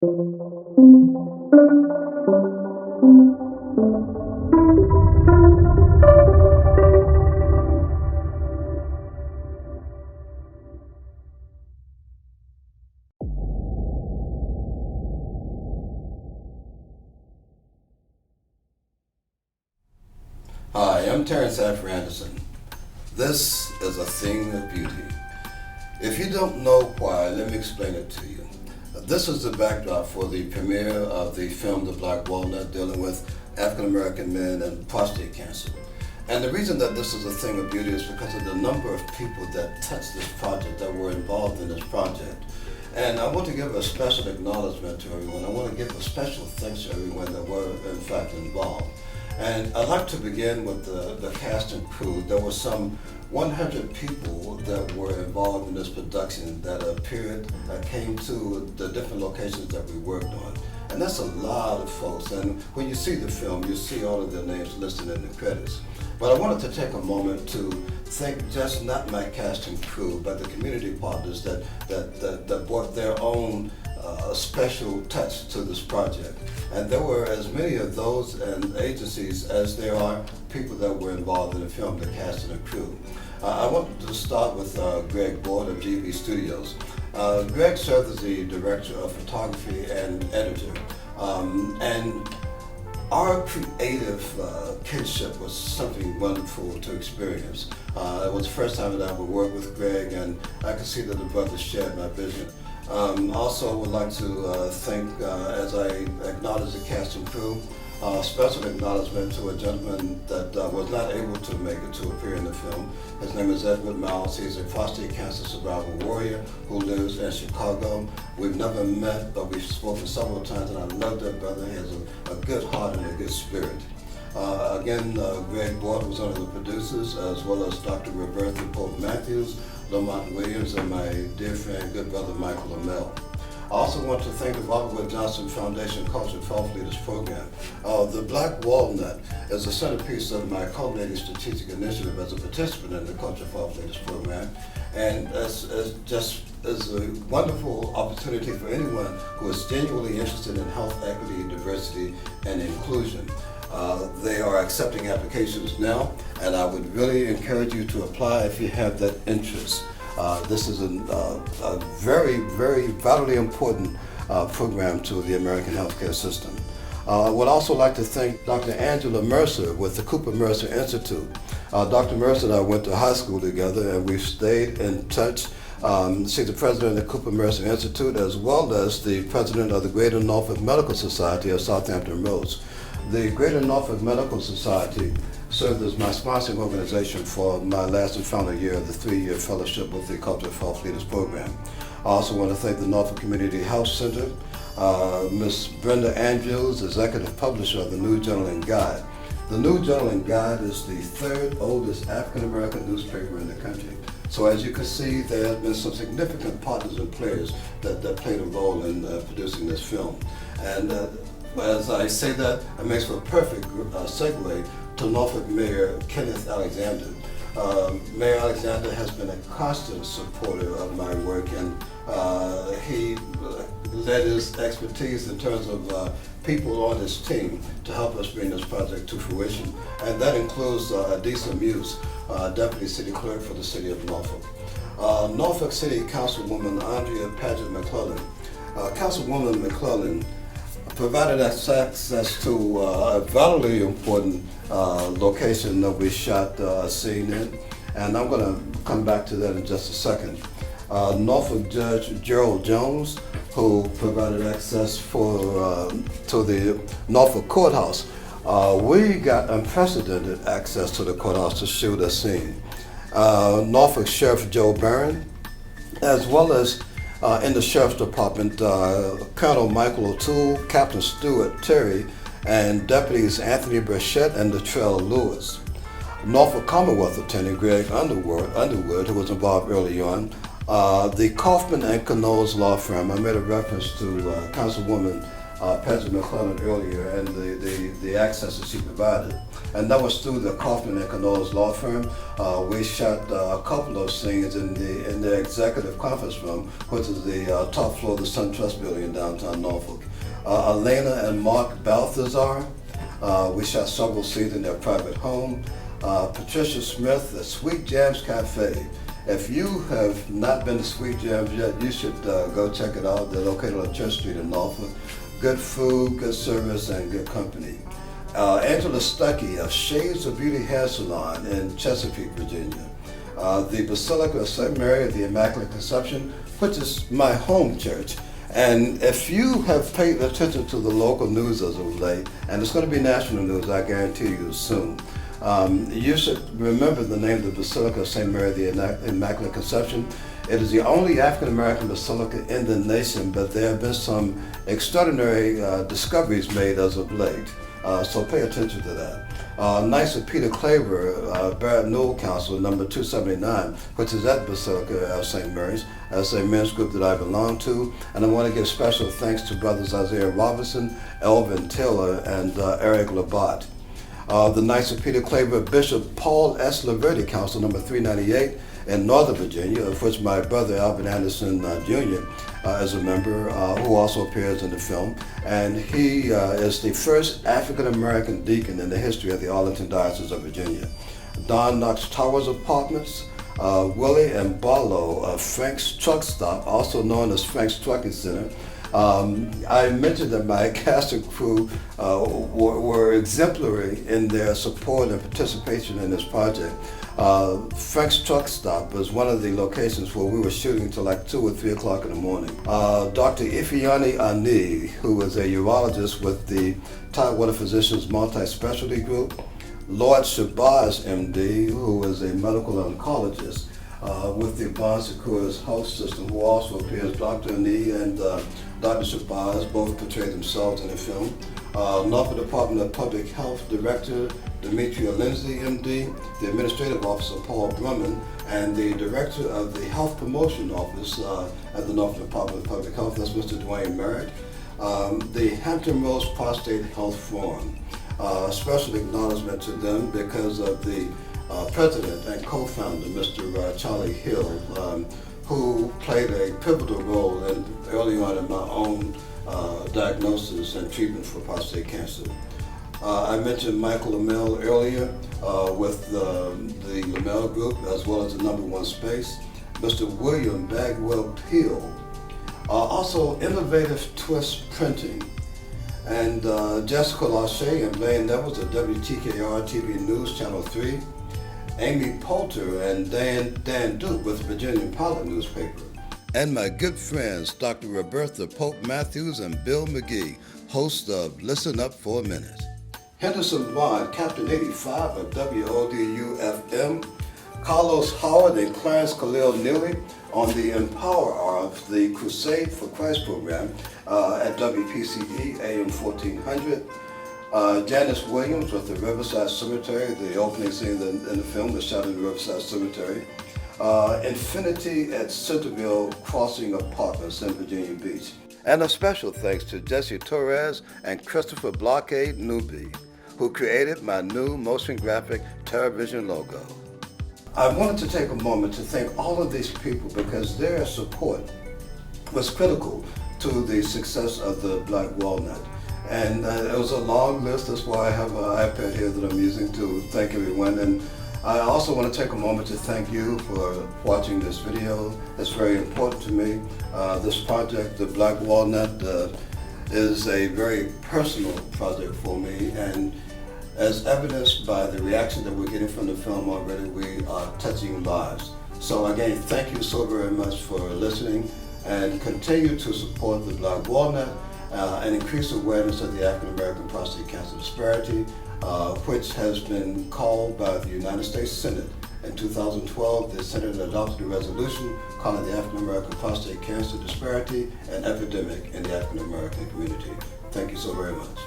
Hi, I'm Terrance Afer-Anderson. This is a thing of beauty. If you don't know why, let me explain it to you. This is the backdrop for the premiere of the film The Black Walnut, dealing with African American men and prostate cancer. And the reason that this is a thing of beauty is because of the number of people that touched this project, that were involved in this project. And I want to give a special acknowledgement to everyone. I want to give a special thanks to everyone that were in fact involved. And I'd like to begin with the cast and crew. There were some 100 people that were involved in this production that came to the different locations that we worked on. And that's a lot of folks. And when you see the film, you see all of their names listed in the credits. But I wanted to take a moment to thank just not my cast and crew, but the community partners that brought their own special touch to this project. And there were as many of those and agencies as there are people that were involved in the film, the cast and the crew. I wanted to start with Greg Board of GB Studios. Greg served as the director of photography and editor. And our creative kinship was something wonderful to experience. It was the first time that I would work with Greg, and I could see that the brothers shared my vision. Also would like to thank, as I acknowledge the cast and crew, special acknowledgement to a gentleman that was not able to make it to appear in the film. His name is Edward Miles. He's a prostate cancer survivor warrior who lives in Chicago. We've never met, but we've spoken several times, and I love that brother. He has a good heart and a good spirit. Again, Greg Board was one of the producers, as well as Dr. Roberta Pope Matthews, Lamont Williams, and my dear friend, good brother, Michael Amell. I also want to thank the Robert Wood Johnson Foundation Culture Health Leaders Program. The Black Walnut is the centerpiece of my culminating strategic initiative as a participant in the Culture Health Leaders Program, and it's a wonderful opportunity for anyone who is genuinely interested in health equity, diversity, and inclusion. They are accepting applications now, and I would really encourage you to apply if you have that interest. This is a very, very vitally important program to the American healthcare system. I would also like to thank Dr. Angela Mercer with the Cooper Mercer Institute. Dr. Mercer and I went to high school together, and we've stayed in touch. She's the president of the Cooper Mercer Institute, as well as the president of the Greater Norfolk Medical Society of Southampton Roads. The Greater Norfolk Medical Society served as my sponsoring organization for my last and final year of the 3-year fellowship with the Culture of Health Leaders Program. I also want to thank the Norfolk Community Health Center, Ms. Brenda Andrews, executive publisher of the New Journal and Guide. The New Journal and Guide is the third oldest African American newspaper in the country. So as you can see, there have been some significant partners and players that played a role in producing this film. And as I say that, it makes for a perfect segue to Norfolk Mayor Kenneth Alexander. Mayor Alexander has been a constant supporter of my work, and he led his expertise in terms of people on his team to help us bring this project to fruition. And that includes Adisa Muse, Deputy City Clerk for the City of Norfolk. Norfolk City Councilwoman Andrea Paget McClellan. Councilwoman McClellan provided us access to a vitally important location that we shot a scene in, and I'm going to come back to that in just a second. Norfolk Judge Gerald Jones, who provided access to the Norfolk Courthouse. We got unprecedented access to the courthouse to shoot a scene. Norfolk Sheriff Joe Barron, as well as in the Sheriff's Department, Colonel Michael O'Toole, Captain Stuart Terry, and Deputies Anthony Burchett and Latrell Lewis. Norfolk Commonwealth Attorney Greg Underwood, who was involved early on. The Kaufman and Knowles law firm. I made a reference to Councilwoman President McClellan earlier and the access that she provided. And that was through the Kaufman and Canoles law firm. We shot a couple of scenes in the executive conference room, which is the top floor of the SunTrust building in downtown Norfolk. Elena and Mark Balthazar, we shot several scenes in their private home. Patricia Smith at Sweet Jams Cafe. If you have not been to Sweet Jams yet, you should go check it out. They're located on Church Street in Norfolk. Good food, good service, and good company. Angela Stuckey of Shades of Beauty Hair Salon in Chesapeake, Virginia. The Basilica of St. Mary of the Immaculate Conception, which is my home church. And if you have paid attention to the local news as of late, and it's going to be national news, I guarantee you soon, you should remember the name of the Basilica of St. Mary of the Immaculate Conception. It is the only African-American basilica in the nation, but there have been some extraordinary discoveries made as of late. So pay attention to that. Knights of Peter Claver, Barrett Newell Council, number 279, which is at Basilica of St. Mary's. That's a men's group that I belong to. And I want to give special thanks to brothers Isaiah Robinson, Elvin Taylor, and Eric Labatt. The Knights of Peter Claver, Bishop Paul S. Laverty Council, number 398, in Northern Virginia, of which my brother Alvin Anderson Jr. Is a member, who also appears in the film. And he is the first African-American deacon in the history of the Arlington Diocese of Virginia. Don Knox Towers Apartments, Willie and Barlow of Frank's Truck Stop, also known as Frank's Trucking Center. I mentioned that my cast and crew were exemplary in their support and participation in this project. Frank's Truck Stop was one of the locations where we were shooting until like 2 or 3 o'clock in the morning. Dr. Ifeanyi Ani, who was a urologist with the Tidewater Physicians Multi-Specialty Group. Lord Shabazz, MD, who was a medical oncologist with the Bon Secours Health System, who also appears. Dr. Ani and Dr. Shabazz both portrayed themselves in the film. Norfolk Department of Public Health Director Demetria Lindsay, MD, the Administrative Officer Paul Brumman, and the Director of the Health Promotion Office at the Norfolk Department of Public Health, that's Mr. Dwayne Merritt. The Hampton Roads Prostate Health Forum. Special acknowledgement to them because of the president and co-founder, Mr. Charlie Hill, who played a pivotal role early on in my own diagnosis and treatment for prostate cancer. I mentioned Michael Lamel earlier with the Lamel Group, as well as the Number One Space. Mr. William Bagwell Peel. Also Innovative Twist Printing. And Jessica Lachey and Blaine Nevels at WTKR TV News Channel 3. Amy Poulter and Dan Duke with Virginia Pilot newspaper. And my good friends, Dr. Roberta Pope Matthews and Bill McGee, hosts of Listen Up for a Minute. Henderson Vaughn, Captain 85 of WODU-FM. Carlos Howard and Clarence Khalil Neely on the Empower of the Crusade for Christ program at WPCE AM 1400. Janice Williams with the Riverside Cemetery. The opening scene in the film was shot in the Riverside Cemetery. Infinity at Centerville Crossing Apartments in Virginia Beach. And a special thanks to Jesse Torres and Christopher Blockade Newby, who created my new motion graphic TerraVision logo. I wanted to take a moment to thank all of these people because their support was critical to the success of the Black Walnut. And it was a long list, that's why I have an iPad here that I'm using to thank everyone. And I also want to take a moment to thank you for watching this video. It's very important to me. This project, the Black Walnut, is a very personal project for me, and as evidenced by the reaction that we're getting from the film already, we are touching lives. So again, thank you so very much for listening, and continue to support the Black Walnut and increase awareness of the African American prostate cancer disparity, which has been called by the United States Senate. In 2012, the Senate adopted a resolution calling the African American prostate cancer disparity an epidemic in the African American community. Thank you so very much.